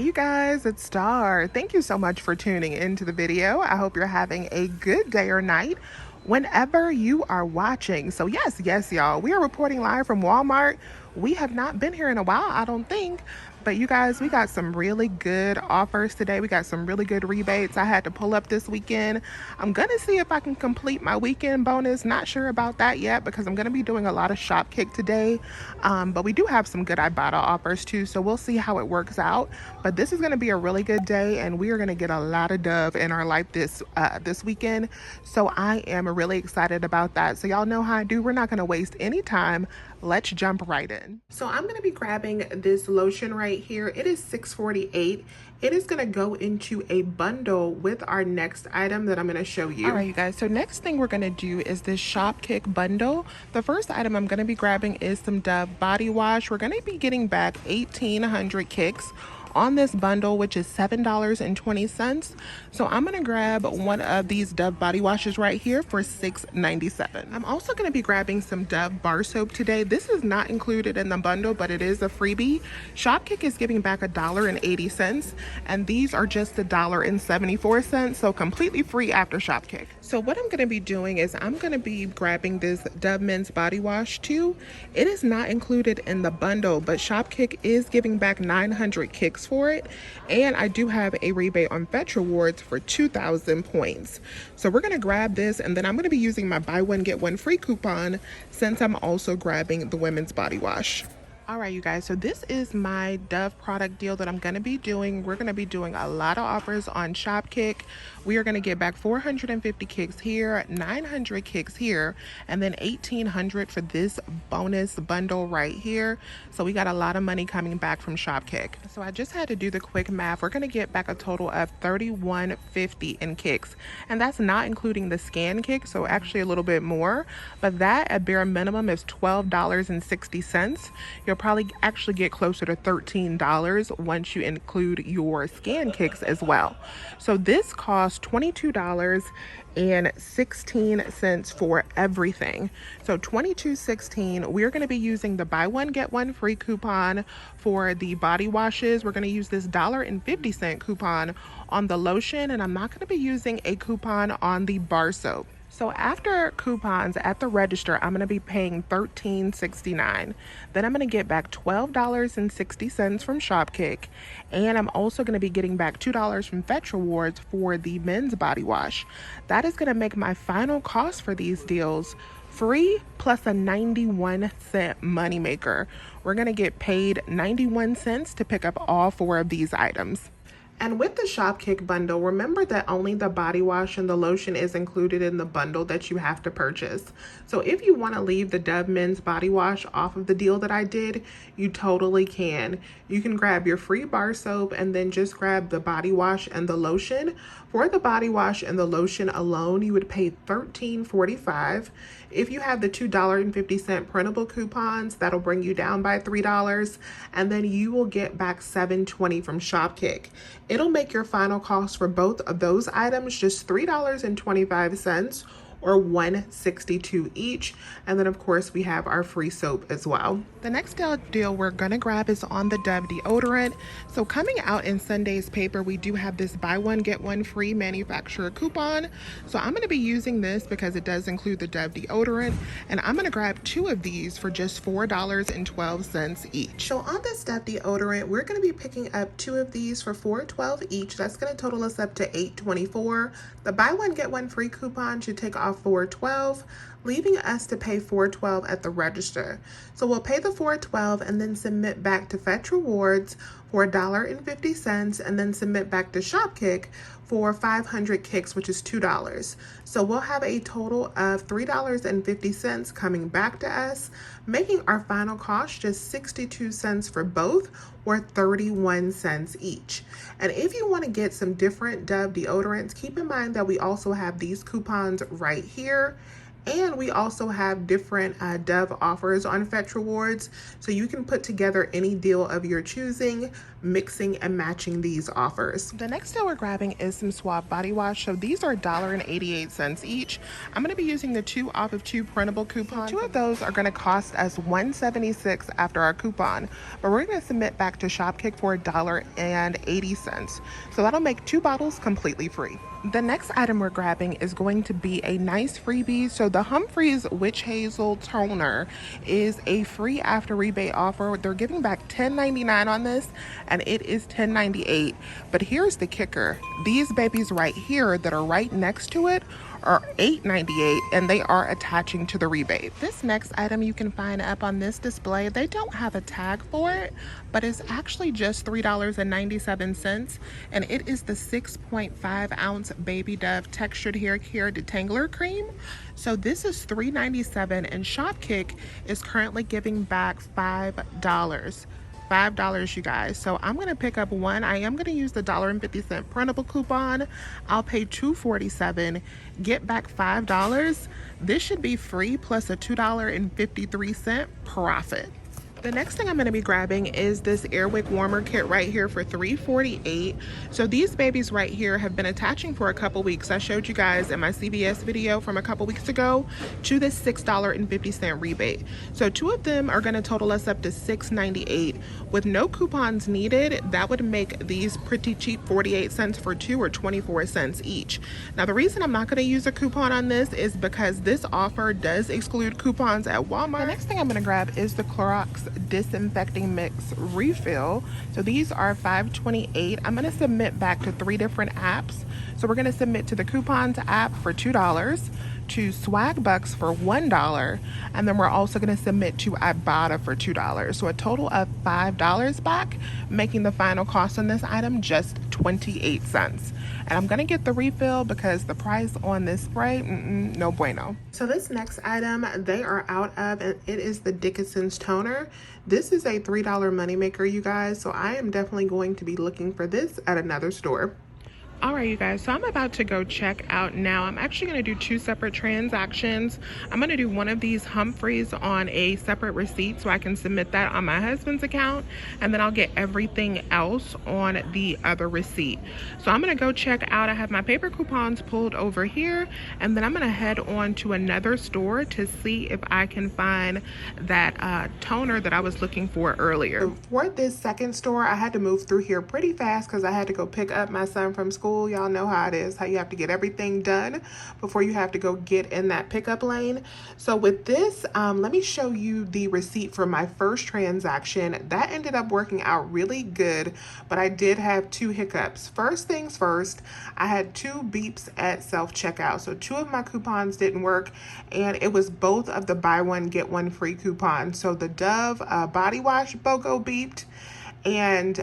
you guys, it's Star. Thank you so much for tuning into the video. I hope you're having a good day or night whenever you are watching. So yes, y'all, we are reporting live from Walmart. We have not been here in a while, I don't think. But you guys, we got some really good offers today. We got some really good rebates I had to pull up this weekend. I'm gonna see if I can complete my weekend bonus. Not sure about that yet because I'm gonna be doing a lot of Shopkick today. But we do have some good Ibotta offers too, so we'll see how it works out. But this is gonna be a really good day, and we are gonna get a lot of Dove in our life this weekend. So I am really excited about that. So y'all know how I do. We're not gonna waste any time. Let's jump right in. So I'm gonna be grabbing this lotion right here. It is $6.48. It is gonna go into a bundle with our next item that I'm gonna show you. All right, you guys, so next thing we're gonna do is this Shopkick bundle. The first item I'm gonna be grabbing is some Dove body wash. We're gonna be getting back 1,800 kicks on this bundle, which is $7.20. So I'm gonna grab one of these Dove body washes right here for $6.97. I'm also gonna be grabbing some Dove bar soap today. This is not included in the bundle, but it is a freebie. Shopkick is giving back $1.80, and these are just $1.74, so completely free after Shopkick. So what I'm gonna be doing is I'm gonna be grabbing this Dove men's body wash too. It is not included in the bundle, but Shopkick is giving back 900 kicks for it, and I do have a rebate on Fetch Rewards for 2,000 points. So we're gonna grab this, and then I'm gonna be using my buy one get one free coupon since I'm also grabbing the women's body wash. All right, you guys, so this is my Dove product deal that I'm going to be doing. We're going to be doing a lot of offers on Shopkick. We are going to get back 450 kicks here, 900 kicks here, and then 1,800 for this bonus bundle right here. So we got a lot of money coming back from Shopkick. So I just had to do the quick math. We're going to get back a total of 3,150 in kicks, and that's not including the scan kick, so actually a little bit more, but that at bare minimum is $12.60. You'll probably actually get closer to $13 once you include your scan kicks as well. So this costs $22.16 for everything. So $22.16. We're going to be using the buy one get one free coupon for the body washes. We're going to use this $1.50 coupon on the lotion, and I'm not going to be using a coupon on the bar soap. So after coupons at the register, I'm going to be paying $13.69. Then I'm going to get back $12.60 from Shopkick. And I'm also going to be getting back $2 from Fetch Rewards for the men's body wash. That is going to make my final cost for these deals free plus a 91-cent moneymaker. We're going to get paid 91 cents to pick up all four of these items. And with the Shopkick bundle, remember that only the body wash and the lotion is included in the bundle that you have to purchase. So if you want to leave the Dove men's body wash off of the deal that I did, you totally can. You can grab your free bar soap and then just grab the body wash and the lotion. For the body wash and the lotion alone, you would pay $13.45. If you have the $2.50 printable coupons, that'll bring you down by $3, and then you will get back $7.20 from Shopkick. It'll make your final cost for both of those items just $3.25 or $1.62 each. And then of course we have our free soap as well. The next deal we're gonna grab is on the Dove deodorant. So coming out in Sunday's paper, we do have this buy one get one free manufacturer coupon. So I'm gonna be using this because it does include the Dove deodorant, and I'm gonna grab two of these for just $4.12 each. So on this Dove deodorant, we're gonna be picking up two of these for $4.12 each. That's gonna total us up to $8.24. The buy one get one free coupon should take off $4.12, leaving us to pay $4.12 at the register. So we'll pay the $4.12 and then submit back to Fetch Rewards for $1.50 and then submit back to Shopkick for 500 kicks, which is $2. So we'll have a total of $3.50 coming back to us, making our final cost just 62 cents for both, or 31 cents each. And if you want to get some different Dove deodorants, keep in mind that we also have these coupons right here. And we also have different Dove offers on Fetch Rewards, so you can put together any deal of your choosing, mixing and matching these offers. The next deal we're grabbing is some Suave body wash. So these are $1.88 each. I'm going to be using the 2 off of 2 printable coupons. So 2 of those are going to cost us $1.76 after our coupon, but we're going to submit back to Shopkick for $1.80. So that'll make 2 bottles completely free. The next item we're grabbing is going to be a nice freebie. So the Humphreys Witch Hazel Toner is a free after rebate offer. They're giving back $10.99 on this, and it is $10.98. But here's the kicker. These babies right here that are right next to it are $8.98, and they are attaching to the rebate. This next item you can find up on this display. They don't have a tag for it, but it's actually just $3.97, and it is the 6.5 ounce Baby Dove textured hair care detangler cream. So this is $3.97, and Shopkick is currently giving back $5. $5, you guys. So I'm gonna pick up one. I am gonna use the $1.50 printable coupon. I'll pay $2.47, get back $5. This should be free plus a $2.53 profit. The next thing I'm going to be grabbing is this Earwig Warmer Kit right here for $3.48. So these babies right here have been attaching for a couple weeks. I showed you guys in my CVS video from a couple weeks ago to this $6.50 rebate. So 2 of them are going to total us up to $6.98. With no coupons needed, that would make these pretty cheap, 48 cents for 2 or 24 cents each. Now the reason I'm not going to use a coupon on this is because this offer does exclude coupons at Walmart. The next thing I'm going to grab is the Clorox Disinfecting Mix refill. So these are $5.28. I'm going to submit back to 3 different apps. So we're going to submit to the Coupons app for $2, to Swag Bucks for $1, and then we're also going to submit to Ibotta for $2. So a total of $5 back, making the final cost on this item just 28 cents. And I'm going to get the refill because the price on this spray, no bueno. So this next item they are out of, and it is the Dickinson's toner. This is a $3 moneymaker, you guys. So I am definitely going to be looking for this at another store. All right, you guys, so I'm about to go check out now. I'm actually going to do 2 separate transactions. I'm going to do one of these Humphreys on a separate receipt so I can submit that on my husband's account, and then I'll get everything else on the other receipt. So I'm going to go check out. I have my paper coupons pulled over here, and then I'm going to head on to another store to see if I can find that toner that I was looking for earlier. For this second store, I had to move through here pretty fast because I had to go pick up my son from school. Y'all know how it is, how you have to get everything done before you have to go get in that pickup lane. So with this, let me show you the receipt for my first transaction. That ended up working out really good, but I did have 2 hiccups. First things first, I had 2 beeps at self-checkout. So 2 of my coupons didn't work, and it was both of the buy one, get one free coupons. So the Dove body wash BOGO beeped, and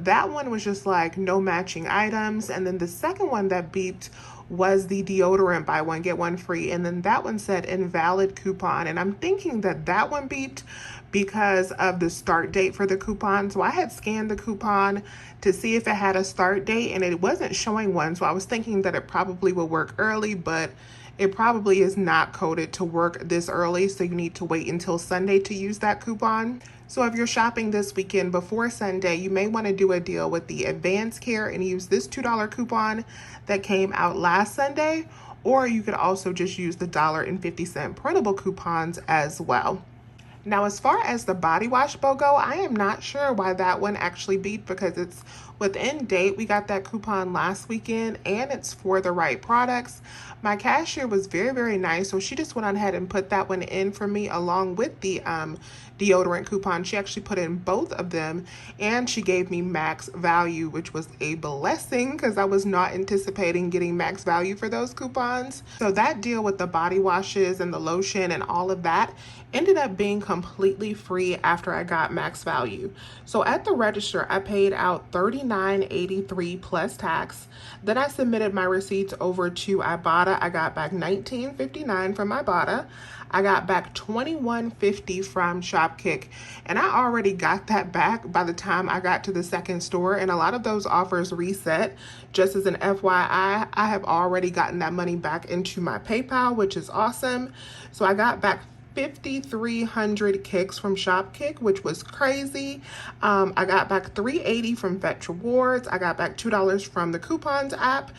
that one was just like no matching items. And then the second one that beeped was the deodorant buy one get one free, and then that one said invalid coupon, and I'm thinking that that one beeped because of the start date for the coupon. So I had scanned the coupon to see if it had a start date, and it wasn't showing one. So I was thinking that it probably would work early, but it probably is not coded to work this early, so you need to wait until Sunday to use that coupon. So if you're shopping this weekend before Sunday, you may want to do a deal with the Advanced Care and use this $2 coupon that came out last Sunday, or you could also just use the $1.50 printable coupons as well. Now, as far as the body wash BOGO, I am not sure why that one actually beat, because it's within date. We got that coupon last weekend, and it's for the right products. My cashier was very, very nice, so she just went on ahead and put that one in for me along with the deodorant coupon. She actually put in both of them, and she gave me max value, which was a blessing because I was not anticipating getting max value for those coupons. So that deal with the body washes and the lotion and all of that ended up being completely free after I got max value. So at the register, I paid out $39.83 plus tax. Then I submitted my receipts over to Ibotta. I got back $19.59 from Ibotta. I got back $21.50 from Shopkick, and I already got that back by the time I got to the second store, and a lot of those offers reset. Just as an FYI, I have already gotten that money back into my PayPal, which is awesome. So I got back 5,300 kicks from Shopkick, which was crazy. I got back $3.80 from Fetch Rewards. I got back $2 from the coupons app,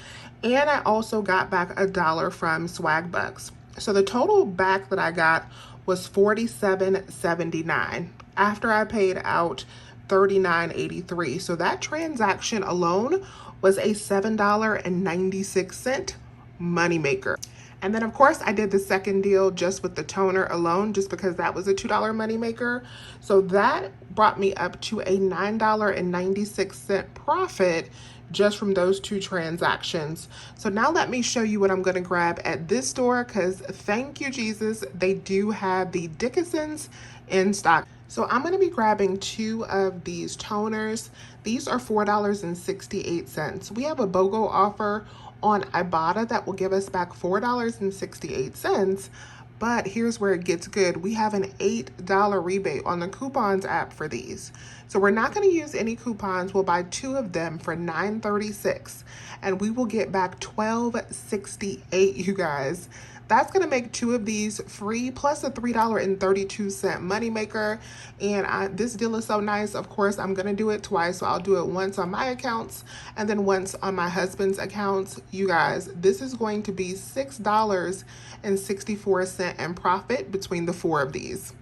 and I also got back $1 from Swag Bucks. So the total back that I got was $47.79 after I paid out $39.83. So that transaction alone was a $7.96 moneymaker. And then of course I did the second deal just with the toner alone, just because that was a $2 moneymaker. So that brought me up to a $9.96 profit just from those two transactions. So now let me show you what I'm gonna grab at this store, because thank you Jesus, they do have the Dickinson's in stock. So I'm gonna be grabbing 2 of these toners. These are $4.68. We have a BOGO offer on Ibotta that will give us back $4.68. But here's where it gets good. We have an $8 rebate on the coupons app for these. So we're not going to use any coupons. We'll buy 2 of them for $9.36, and we will get back $12.68, you guys. That's going to make 2 of these free, plus a $3.32 moneymaker. And this deal is so nice. Of course, I'm going to do it twice. So I'll do it once on my accounts and then once on my husband's accounts. You guys, this is going to be $6.64 in profit between the 4 of these.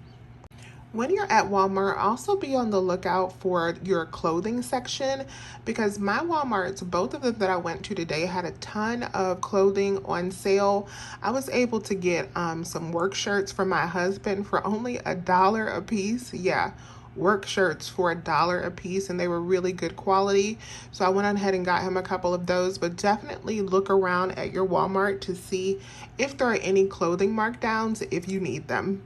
When you're at Walmart, also be on the lookout for your clothing section, because my Walmarts, both of them that I went to today, had a ton of clothing on sale. I was able to get some work shirts for my husband for only $1 a piece. Yeah, work shirts for $1 a piece, and they were really good quality. So I went ahead and got him a couple of those. But definitely look around at your Walmart to see if there are any clothing markdowns if you need them.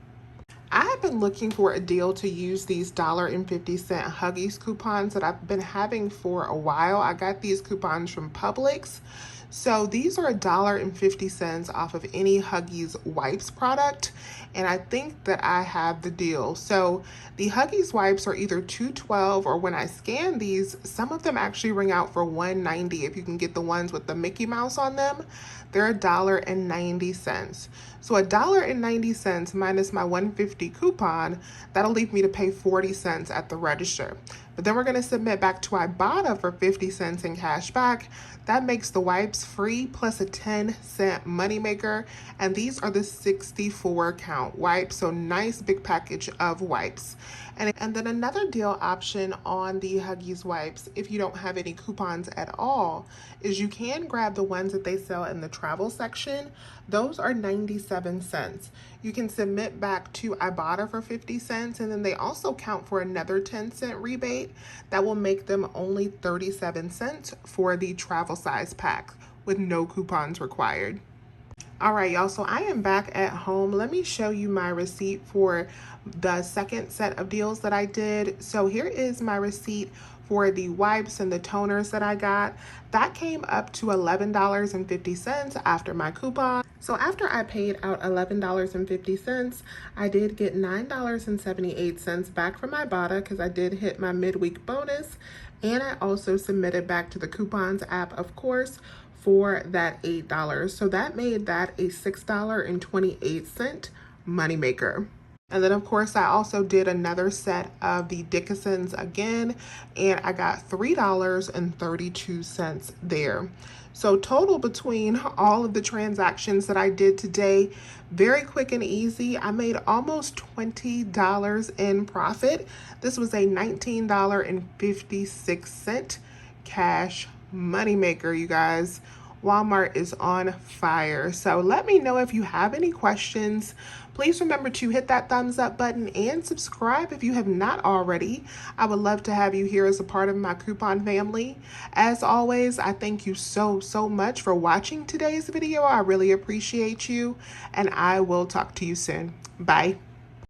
I have been looking for a deal to use these $1.50 Huggies coupons that I've been having for a while. I got these coupons from Publix. So these are $1.50 off of any Huggies wipes product, and I think that I have the deal. So the Huggies wipes are either $2.12, or when I scan these, some of them actually ring out for $1.90 if you can get the ones with the Mickey Mouse on them. They're $1.90. So $1.90 minus my $1.50 coupon, that'll leave me to pay 40 cents at the register. But then we're going to submit back to Ibotta for 50 cents in cash back. That makes the wipes free plus a 10-cent moneymaker. And these are the 64 count wipes. So nice big package of wipes. And then another deal option on the Huggies wipes, if you don't have any coupons at all, is you can grab the ones that they sell in the travel section. Those are 97 cents. You can submit back to Ibotta for 50 cents, and then they also count for another 10-cent rebate that will make them only 37 cents for the travel size pack with no coupons required. All right, y'all, so I am back at home. Let me show you my receipt for the second set of deals that I did. So here is my receipt for the wipes and the toners that I got. That came up to $11.50 after my coupon. So after I paid out $11.50, I did get $9.78 back from Ibotta, because I did hit my midweek bonus. And I also submitted back to the coupons app, of course, for that $8. So that made that a $6.28 moneymaker. And then of course I also did another set of the Dickinson's again, and I got $3.32 there. So total between all of the transactions that I did today, very quick and easy. I made almost $20 in profit. This was a $19.56 cash moneymaker, you guys. Walmart is on fire. So let me know if you have any questions. Please remember to hit that thumbs up button and subscribe if you have not already. I would love to have you here as a part of my coupon family. As always, I thank you so much for watching today's video. I really appreciate you, and I will talk to you soon. Bye.